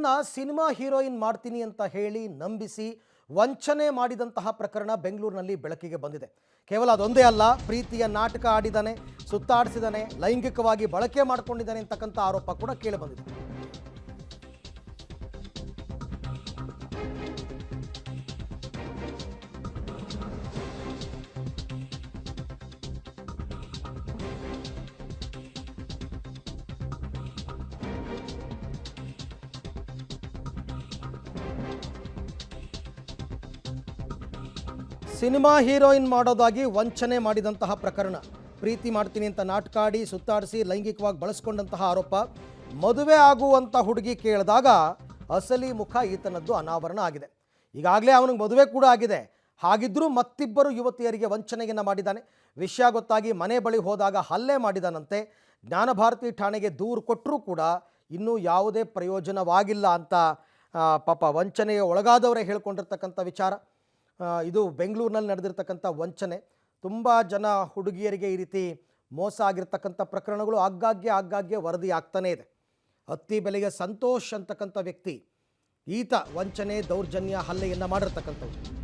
Cinema heroine ಮಾಡ್ತೀನಿ ಅಂತ ಹೇಳಿ ನಂಬಿಸಿ ವಂಚನೆ ಮಾಡಿದಂತಹ ಪ್ರಕರಣ ಬೆಂಗಳೂರಿನಲ್ಲಿ ಬೆಳಕಿಗೆ ಬಂದಿದೆ. ಕೇವಲ ಅದೊಂದೇ ಅಲ್ಲ, ಪ್ರೀತಿಯ ನಾಟಕ ಆಡಿದಾನೆ, ಸುತ್ತಾಡಿಸಿದಾನೆ, ಲೈಂಗಿಕವಾಗಿ ಬಳಕೆ ಮಾಡಿಕೊಂಡಿದ್ದಾನೆ ಅಂತಕ್ಕಂಥ ಆರೋಪ ಕೂಡ ಕೇಳಿ ಬಂದಿದೆ. ಸಿನಿಮಾ ಹೀರೋಯಿನ್ ಮಾಡೋದಾಗಿ ವಂಚನೆ ಮಾಡಿದಂತಹ ಪ್ರಕರಣ, ಪ್ರೀತಿ ಮಾಡ್ತೀನಿ ಅಂತ ನಾಟಕ ಆಡಿ ಸುತ್ತಾಡಿಸಿ ಲೈಂಗಿಕವಾಗಿ ಬಳಸ್ಕೊಂಡಂತಹ ಆರೋಪ. ಮದುವೆ ಆಗುವಂಥ ಹುಡುಗಿ ಕೇಳಿದಾಗ ಅಸಲಿ ಮುಖ ಈತನದ್ದು ಅನಾವರಣ ಆಗಿದೆ. ಈಗಾಗಲೇ ಅವನಿಗೆ ಮದುವೆ ಕೂಡ ಆಗಿದೆ. ಹಾಗಿದ್ರೂ ಮತ್ತಿಬ್ಬರು ಯುವತಿಯರಿಗೆ ವಂಚನೆಯನ್ನು ಮಾಡಿದ್ದಾನೆ. ವಿಷಯ ಗೊತ್ತಾಗಿ ಮನೆ ಬಳಿ ಹೋದಾಗ ಹಲ್ಲೆ ಮಾಡಿದಾನಂತೆ. ಜ್ಞಾನಭಾರತಿ ಠಾಣೆಗೆ ದೂರು ಕೊಟ್ಟರೂ ಕೂಡ ಇನ್ನೂ ಯಾವುದೇ ಪ್ರಯೋಜನವಾಗಿಲ್ಲ ಅಂತ ಪಾಪ ವಂಚನೆಗೆ ಒಳಗಾದವರೇ ಹೇಳ್ಕೊಂಡಿರ್ತಕ್ಕಂಥ ವಿಚಾರ. ಇದು ಬೆಂಗಳೂರಿನಲ್ಲಿ ನಡೆದಿರ್ತಕ್ಕಂಥ ವಂಚನೆ. ತುಂಬ ಜನ ಹುಡುಗಿಯರಿಗೆ ಈ ರೀತಿ ಮೋಸ ಆಗಿರ್ತಕ್ಕಂಥ ಪ್ರಕರಣಗಳು ಆಗಾಗ್ಗೆ ವರದಿ ಆಗ್ತಾನೇ ಇದೆ. ಅತ್ತಿಬೆಲೆಗೆ ಸಂತೋಷ್ ಅಂತಕ್ಕಂಥ ವ್ಯಕ್ತಿ, ಈತ ವಂಚನೆ ದೌರ್ಜನ್ಯ ಹಲ್ಲೆಯನ್ನು ಮಾಡಿರ್ತಕ್ಕಂಥವ್ರು.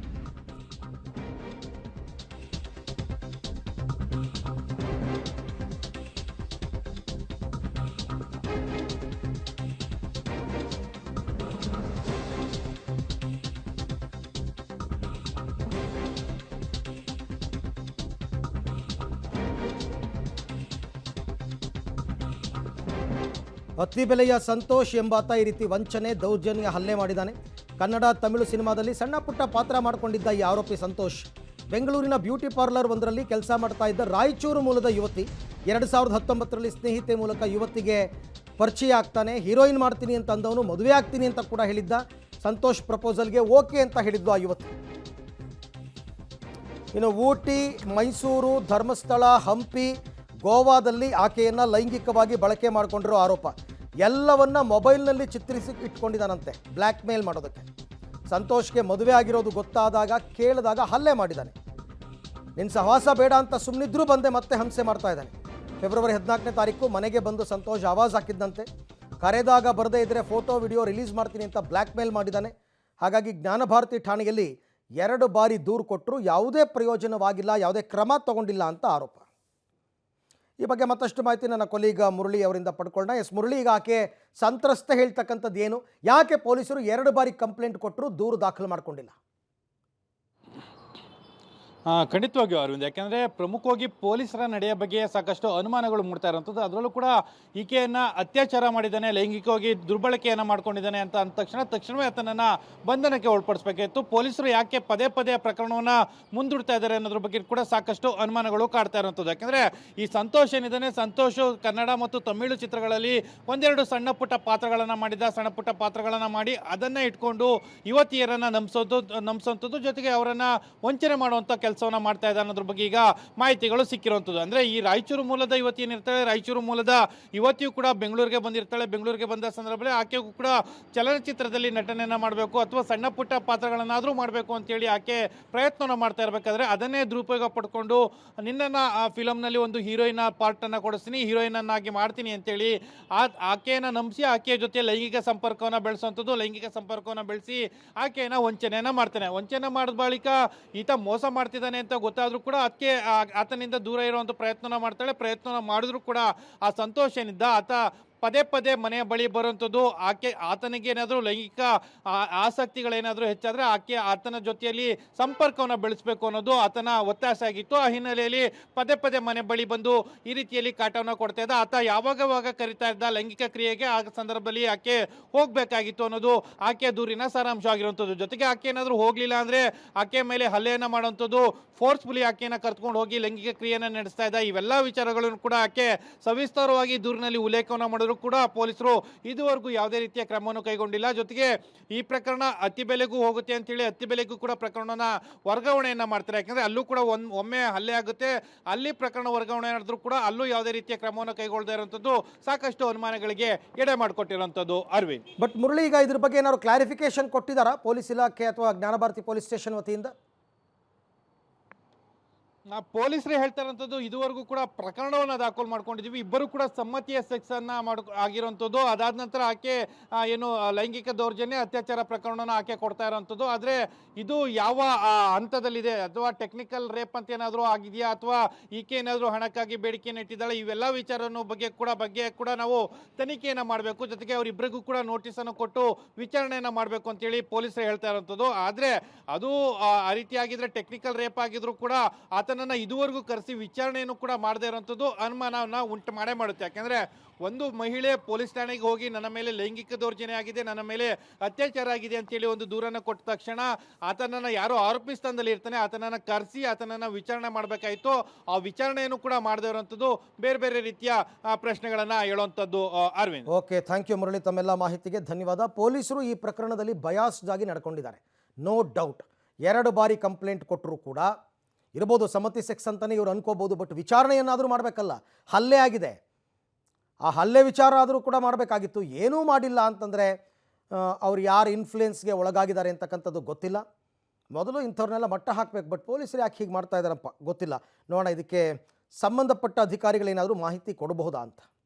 ಅತ್ತಿಬೆಲೆಯ ಸಂತೋಷ್ ಎಂಬಾತ ಈ ರೀತಿ ವಂಚನೆ ದೌರ್ಜನ್ಯ ಹಲ್ಲೆ ಮಾಡಿದ್ದಾನೆ. ಕನ್ನಡ ತಮಿಳು ಸಿನಿಮಾದಲ್ಲಿ ಸಣ್ಣ ಪುಟ್ಟ ಪಾತ್ರ ಮಾಡಿಕೊಂಡಿದ್ದ ಈ ಆರೋಪಿ ಸಂತೋಷ್ ಬೆಂಗಳೂರಿನ ಬ್ಯೂಟಿ ಪಾರ್ಲರ್ ಒಂದರಲ್ಲಿ ಕೆಲಸ ಮಾಡ್ತಾ ಇದ್ದ ರಾಯಚೂರು ಮೂಲದ ಯುವತಿ. 2019ರಲ್ಲಿ ಸ್ನೇಹಿತೆ ಮೂಲಕ ಯುವತಿಗೆ ಪರಿಚಯ ಆಗ್ತಾನೆ. ಹೀರೋಯಿನ್ ಮಾಡ್ತೀನಿ ಅಂತ ಅಂದವನು ಮದುವೆ ಆಗ್ತೀನಿ ಅಂತ ಕೂಡ ಹೇಳಿದ್ದ. ಸಂತೋಷ್ ಪ್ರಪೋಸಲ್ಗೆ ಓಕೆ ಅಂತ ಹೇಳಿದ್ದು ಆ ಯುವತಿ. ಇನ್ನು ಊಟಿ, ಮೈಸೂರು, ಧರ್ಮಸ್ಥಳ, ಹಂಪಿ, ಗೋವಾದಲ್ಲಿ ಆಕೆಯನ್ನು ಲೈಂಗಿಕವಾಗಿ ಬಳಕೆ ಮಾಡಿಕೊಂಡಿರೋ ಆರೋಪ. ಎಲ್ಲವನ್ನ ಮೊಬೈಲ್ನಲ್ಲಿ ಚಿತ್ರಿಸಿ ಇಟ್ಕೊಂಡಿದ್ದಾನಂತೆ ಬ್ಲ್ಯಾಕ್ ಮೇಲ್ ಮಾಡೋದಕ್ಕೆ. ಸಂತೋಷ್ಗೆ ಮದುವೆ ಆಗಿರೋದು ಗೊತ್ತಾದಾಗ ಕೇಳಿದಾಗ ಹಲ್ಲೆ ಮಾಡಿದ್ದಾನೆ. ನಿನ್ನ ಸಹವಾಸ ಬೇಡ ಅಂತ ಸುಮ್ಮನಿದ್ರೂ ಬಂದೆ ಮತ್ತೆ ಹಿಂಸೆ ಮಾಡ್ತಾ ಇದ್ದಾನೆ. ಫೆಬ್ರವರಿ 14ನೇ ತಾರೀಕು ಮನೆಗೆ ಬಂದು ಸಂತೋಷ್ ಆವಾಜ್ ಹಾಕಿದ್ದಂತೆ. ಕರೆದಾಗ ಬರದೇ ಇದ್ದರೆ ಫೋಟೋ ವಿಡಿಯೋ ರಿಲೀಸ್ ಮಾಡ್ತೀನಿ ಅಂತ ಬ್ಲ್ಯಾಕ್ ಮೇಲ್ ಮಾಡಿದ್ದಾನೆ. ಹಾಗಾಗಿ ಜ್ಞಾನಭಾರತಿ ಠಾಣೆಯಲ್ಲಿ 2 ಬಾರಿ ದೂರು ಕೊಟ್ಟರು, ಯಾವುದೇ ಪ್ರಯೋಜನವಾಗಿಲ್ಲ, ಯಾವುದೇ ಕ್ರಮ ತಗೊಂಡಿಲ್ಲ ಅಂತ ಆರೋಪ. ಈ ಬಗ್ಗೆ ಮತ್ತಷ್ಟು ಮಾಹಿತಿ ನನ್ನ ಕೊಲೀಗ ಮುರಳಿ ಅವರಿಂದ ಪಡ್ಕೊಳ್ಳೋಣ. ಮುರಳಿ, ಈಗ ಆಕೆ ಸಂತ್ರಸ್ತ ಹೇಳ್ತಕ್ಕಂಥದ್ದು ಏನು? ಯಾಕೆ ಪೊಲೀಸರು 2 ಬಾರಿ ಕಂಪ್ಲೇಂಟ್ ಕೊಟ್ಟರು ದೂರು ದಾಖಲು ಮಾಡಿಕೊಂಡಿಲ್ಲ? ಖಂಡಿತವಾಗಿಯೂ ಅರವಿಂದ್, ಯಾಕೆಂದರೆ ಪ್ರಮುಖವಾಗಿ ಪೊಲೀಸರ ನಡೆಯ ಬಗ್ಗೆ ಸಾಕಷ್ಟು ಅನುಮಾನಗಳು ಮೂಡ್ತಾ ಇರೋಂಥದ್ದು. ಅದರಲ್ಲೂ ಕೂಡ ಈಕೆಯನ್ನು ಅತ್ಯಾಚಾರ ಮಾಡಿದ್ದಾನೆ, ಲೈಂಗಿಕವಾಗಿ ದುರ್ಬಳಕೆಯನ್ನು ಮಾಡ್ಕೊಂಡಿದ್ದಾನೆ ಅಂತ ಅಂದ ತಕ್ಷಣವೇ ಆತನನ್ನು ಬಂಧನಕ್ಕೆ ಒಳಪಡಿಸಬೇಕಿತ್ತು. ಪೊಲೀಸರು ಯಾಕೆ ಪದೇ ಪ್ರಕರಣವನ್ನು ಮುಂದೂಡ್ತಾ ಇದ್ದಾರೆ ಅನ್ನೋದ್ರ ಬಗ್ಗೆ ಕೂಡ ಸಾಕಷ್ಟು ಅನುಮಾನಗಳು ಕಾಡ್ತಾ ಇರೋಂಥದ್ದು. ಯಾಕೆಂದರೆ ಈ ಸಂತೋಷ್ ಏನಿದ್ದಾನೆ, ಸಂತೋಷ್ ಕನ್ನಡ ಮತ್ತು ತಮಿಳು ಚಿತ್ರಗಳಲ್ಲಿ ಒಂದೆರಡು ಸಣ್ಣ ಪುಟ್ಟ ಪಾತ್ರಗಳನ್ನು ಮಾಡಿದ್ದ. ಸಣ್ಣ ಪುಟ್ಟ ಪಾತ್ರಗಳನ್ನು ಮಾಡಿ ಅದನ್ನು ಇಟ್ಕೊಂಡು ಯುವತಿಯರನ್ನು ನಂಬಿಸೋಂಥದ್ದು, ಜೊತೆಗೆ ಅವರನ್ನು ವಂಚನೆ ಮಾಡುವಂಥ ಕೆಲಸವನ್ನು ಮಾಡ್ತಾ ಇದ್ದಾರೆ ಅನ್ನೋದ್ರ ಬಗ್ಗೆ ಈಗ ಮಾಹಿತಿಗಳು ಸಿಕ್ಕಿರುವಂಥದ್ದು. ಅಂದರೆ ಈ ರಾಯಚೂರು ಮೂಲದ ಯುವತಿ ಏನಿರ್ತಾಳೆ, ರಾಯಚೂರು ಮೂಲದ ಯುವತಿಯು ಕೂಡ ಬೆಂಗಳೂರಿಗೆ ಬಂದಿರ್ತಾಳೆ. ಬೆಂಗಳೂರಿಗೆ ಬಂದ ಸಂದರ್ಭದಲ್ಲಿ ಆಕೆಗೂ ಕೂಡ ಚಲನಚಿತ್ರದಲ್ಲಿ ನಟನೆಯನ್ನು ಮಾಡಬೇಕು ಅಥವಾ ಸಣ್ಣ ಪುಟ್ಟ ಪಾತ್ರಗಳನ್ನಾದರೂ ಮಾಡಬೇಕು ಅಂತೇಳಿ ಆಕೆ ಪ್ರಯತ್ನವನ್ನು ಮಾಡ್ತಾ ಇರಬೇಕಾದ್ರೆ ಅದನ್ನೇ ದುರುಪಯೋಗ ಪಡ್ಕೊಂಡು ನಿನ್ನನ್ನು ಆ ಫಿಲಮ್ನಲ್ಲಿ ಒಂದು ಹೀರೋಯಿನ್ ಪಾರ್ಟನ್ನು ಕೊಡಿಸ್ತೀನಿ, ಹೀರೋಯಿನನ್ನಾಗಿ ಮಾಡ್ತೀನಿ ಅಂತೇಳಿ ಆಕೆಯನ್ನು ನಂಬಿಸಿ ಆಕೆಯ ಜೊತೆ ಲೈಂಗಿಕ ಸಂಪರ್ಕವನ್ನು ಬೆಳೆಸುವಂಥದ್ದು. ಲೈಂಗಿಕ ಸಂಪರ್ಕವನ್ನು ಬೆಳೆಸಿ ಆಕೆಯನ್ನು ವಂಚನೆಯನ್ನು ಮಾಡ್ತಾನೆ. ವಂಚನೆ ಮಾಡಿದ ಬಳಿಕ ಈತ ಮೋಸ ಮಾಡ್ತಿದ್ದಾನೆ ಅಂತ ಗೊತ್ತಾದ್ರೂ ಕೂಡ ಅದಕ್ಕೆ ಆತನಿಂದ ದೂರ ಇರುವಂಥ ಪ್ರಯತ್ನ ಮಾಡ್ತಾಳೆ. ಪ್ರಯತ್ನ ಮಾಡಿದ್ರು ಕೂಡ ಆ ಸಂತೋಷ ಏನಿದ್ದ ಆತ ಪದೇ ಮನೆಯ ಬಳಿ ಬರುವಂಥದ್ದು. ಆತನಿಗೆ ಏನಾದರೂ ಲೈಂಗಿಕ ಆಸಕ್ತಿಗಳೇನಾದರೂ ಹೆಚ್ಚಾದರೆ ಆತನ ಜೊತೆಯಲ್ಲಿ ಸಂಪರ್ಕವನ್ನು ಬೆಳೆಸಬೇಕು ಅನ್ನೋದು ಆತನ ಒತ್ತಾಸೆ ಆಗಿತ್ತು. ಆ ಹಿನ್ನೆಲೆಯಲ್ಲಿ ಪದೇ ಮನೆ ಬಳಿ ಬಂದು ಈ ರೀತಿಯಲ್ಲಿ ಕಾಟವನ್ನು ಕೊಡ್ತಾ ಇದ್ದ. ಆತ ಯಾವಾಗ ಕರಿತಾ ಇದ್ದ ಲೈಂಗಿಕ ಕ್ರಿಯೆಗೆ, ಆ ಸಂದರ್ಭದಲ್ಲಿ ಆಕೆ ಹೋಗಬೇಕಾಗಿತ್ತು ಅನ್ನೋದು ಆಕೆಯ ದೂರಿನ ಸಾರಾಂಶ ಆಗಿರುವಂಥದ್ದು. ಜೊತೆಗೆ ಆಕೆ ಏನಾದರೂ ಹೋಗಲಿಲ್ಲ ಅಂದರೆ ಆಕೆ ಮೇಲೆ ಹಲ್ಲೆಯನ್ನು ಮಾಡುವಂಥದ್ದು, ಫೋರ್ಸ್ಫುಲಿ ಆಕೆಯನ್ನು ಕರ್ಕೊಂಡು ಹೋಗಿ ಲೈಂಗಿಕ ಕ್ರಿಯೆಯನ್ನು ನಡೆಸ್ತಾ ಇದ್ದ. ಇವೆಲ್ಲ ವಿಚಾರಗಳನ್ನು ಕೂಡ ಆಕೆ ಸವಿಸ್ತಾರವಾಗಿ ದೂರಿನಲ್ಲಿ ಉಲ್ಲೇಖವನ್ನು ಮಾಡಿದ್ರು ಕೂಡ ಪೊಲೀಸರು ಇದುವರೆಗೂ ಯಾವುದೇ ರೀತಿಯ ಕ್ರಮವನ್ನು ಕೈಗೊಂಡಿಲ್ಲ. ಜೊತೆಗೆ ಈ ಪ್ರಕರಣ ಅತ್ತಿಬೆಲೆಗೂ ಹೋಗುತ್ತೆ ಅಂತೇಳಿ ಅತ್ತಿಬೆಲೆಗೂ ಕೂಡ ಪ್ರಕರಣನ ವರ್ಗಾವಣೆಯನ್ನ ಮಾಡ್ತಾರೆ. ಯಾಕಂದ್ರೆ ಅಲ್ಲೂ ಕೂಡ ಒಮ್ಮೆ ಹಲ್ಲೆ ಆಗುತ್ತೆ, ಅಲ್ಲಿ ಪ್ರಕರಣ ವರ್ಗಾವಣೆ ನಡೆದ್ರು ಕೂಡ ಅಲ್ಲೂ ಯಾವುದೇ ರೀತಿಯ ಕ್ರಮವನ್ನು ಕೈಗೊಳ್ಳದೇ ಇರುವಂಥದ್ದು ಸಾಕಷ್ಟು ಅನುಮಾನಗಳಿಗೆ ಎಡೆ ಮಾಡಿಕೊಟ್ಟಿರುವಂಥದ್ದು. ಅರವಿಂದ್, ಬಟ್ ಮುರಳಿ, ಈಗ ಇದ್ರ ಬಗ್ಗೆ ಏನಾದ್ರು ಕ್ಲಾರಿಫಿಕೇಶನ್ ಕೊಟ್ಟಿದ್ದಾರಾ ಪೊಲೀಸ್ ಇಲಾಖೆ ಅಥವಾ ಜ್ಞಾನಭಾರತಿ ಪೊಲೀಸ್ ಸ್ಟೇಷನ್ ವತಿಯಿಂದ? ಪೊಲೀಸರೇ ಹೇಳ್ತಾ ಇರೋಂಥದ್ದು ಇದುವರೆಗೂ ಕೂಡ ಪ್ರಕರಣವನ್ನು ದಾಖಲು ಮಾಡ್ಕೊಂಡಿದ್ದೀವಿ, ಇಬ್ಬರು ಕೂಡ ಸಮ್ಮತಿಯ ಸೆಕ್ಸ್ ಅನ್ನ ಆಗಿರೋಂಥದ್ದು. ಅದಾದ ನಂತರ ಆಕೆ ಏನು ಲೈಂಗಿಕ ದೌರ್ಜನ್ಯ ಅತ್ಯಾಚಾರ ಪ್ರಕರಣನ ಆಕೆ ಕೊಡ್ತಾ ಇರೋಂಥದ್ದು. ಆದರೆ ಇದು ಯಾವ ಹಂತದಲ್ಲಿದೆ, ಅಥವಾ ಟೆಕ್ನಿಕಲ್ ರೇಪ್ ಅಂತ ಏನಾದರೂ ಆಗಿದೆಯಾ, ಅಥವಾ ಈಕೆ ಏನಾದರೂ ಹಣಕ್ಕಾಗಿ ಬೇಡಿಕೆಯನ್ನು ಇಟ್ಟಿದ್ದಾಳೆ, ಇವೆಲ್ಲ ವಿಚಾರನ ಬಗ್ಗೆ ಕೂಡ ನಾವು ತನಿಖೆಯನ್ನು ಮಾಡಬೇಕು. ಜೊತೆಗೆ ಅವರಿಬ್ಬರಿಗೂ ಕೂಡ ನೋಟಿಸನ್ನು ಕೊಟ್ಟು ವಿಚಾರಣೆಯನ್ನು ಮಾಡಬೇಕು ಅಂತೇಳಿ ಪೊಲೀಸರು ಹೇಳ್ತಾ ಇರೋಂಥದ್ದು. ಆದರೆ ಅದು ಆ ರೀತಿಯಾಗಿದ್ರೆ ಟೆಕ್ನಿಕಲ್ ರೇಪ್ ಆಗಿದ್ರು ಕೂಡ ಆತನನ್ನ ಇದುವರೆಗೂ ಕರೆಸಿ ವಿಚಾರಣೆಯನ್ನು ಕೂಡ ಮಾಡದೇ ಇರೋಂಥದ್ದು ಅನುಮಾನವನ್ನ ಉಂಟು ಮಾಡುತ್ತೆ. ಯಾಕೆಂದ್ರೆ ಒಂದು ಮಹಿಳೆ ಪೊಲೀಸ್ ಠಾಣೆಗೆ ಹೋಗಿ ನನ್ನ ಮೇಲೆ ಲೈಂಗಿಕ ದೌರ್ಜನ್ಯ ಆಗಿದೆ, ನನ್ನ ಮೇಲೆ ಅತ್ಯಾಚಾರ ಆಗಿದೆ ಅಂತೇಳಿ ಒಂದು ದೂರನ್ನು ಕೊಟ್ಟ ತಕ್ಷಣ ಆತನನ್ನ ಯಾರೋ ಆರೋಪಿ ಸ್ಥಾನದಲ್ಲಿ ಇರ್ತಾನೆ, ಆತನನ್ನ ಕರೆಸಿ ಆತನನ್ನ ವಿಚಾರಣೆ ಮಾಡಬೇಕಾಯಿತು. ಆ ವಿಚಾರಣೆಯನ್ನು ಕೂಡ ಮಾಡದೇ ಇರುವಂಥದ್ದು ಬೇರೆ ಬೇರೆ ರೀತಿಯ ಪ್ರಶ್ನೆಗಳನ್ನ ಹೇಳುವಂಥದ್ದು. Arvind, okay, thank you Murali, ತಮ್ಮೆಲ್ಲ ಮಾಹಿತಿಗೆ ಧನ್ಯವಾದ. ಪೊಲೀಸರು ಈ ಪ್ರಕರಣದಲ್ಲಿ ಬಯಾಸ್ಡ್ ಆಗಿ ನಡ್ಕೊಂಡಿದ್ದಾರೆ, ನೋ ಡೌಟ್. 2 ಬಾರಿ ಕಂಪ್ಲೇಂಟ್ ಕೊಟ್ಟರು ಕೂಡ ಇರ್ಬೋದು, ಸಮ್ಮತಿ ಸೆಕ್ಸ್ ಅಂತಲೇ ಇವ್ರು ಅನ್ಕೋಬೋದು, ಬಟ್ ವಿಚಾರಣೆಯನ್ನಾದರೂ ಮಾಡಬೇಕಲ್ಲ. ಹಲ್ಲೆ ಆಗಿದೆ, ಆ ಹಲ್ಲೆ ವಿಚಾರ ಆದರೂ ಕೂಡ ಮಾಡಬೇಕಾಗಿತ್ತು. ಏನೂ ಮಾಡಿಲ್ಲ ಅಂತಂದರೆ ಅವ್ರು ಯಾರು ಇನ್ಫ್ಲುಯೆನ್ಸ್ಗೆ ಒಳಗಾಗಿದ್ದಾರೆ ಅಂತಕ್ಕಂಥದ್ದು ಗೊತ್ತಿಲ್ಲ. ಮೊದಲು ಇಂಥವ್ರನ್ನೆಲ್ಲ ಮಟ್ಟ ಹಾಕಬೇಕು, ಬಟ್ ಪೊಲೀಸರು ಯಾಕೆ ಹೀಗೆ ಮಾಡ್ತಾ ಇದ್ದಾರಪ್ಪ ಗೊತ್ತಿಲ್ಲ. ನೋಡೋಣ, ಇದಕ್ಕೆ ಸಂಬಂಧಪಟ್ಟ ಅಧಿಕಾರಿಗಳೇನಾದರೂ ಮಾಹಿತಿ ಕೊಡಬಹುದಾ ಅಂತ.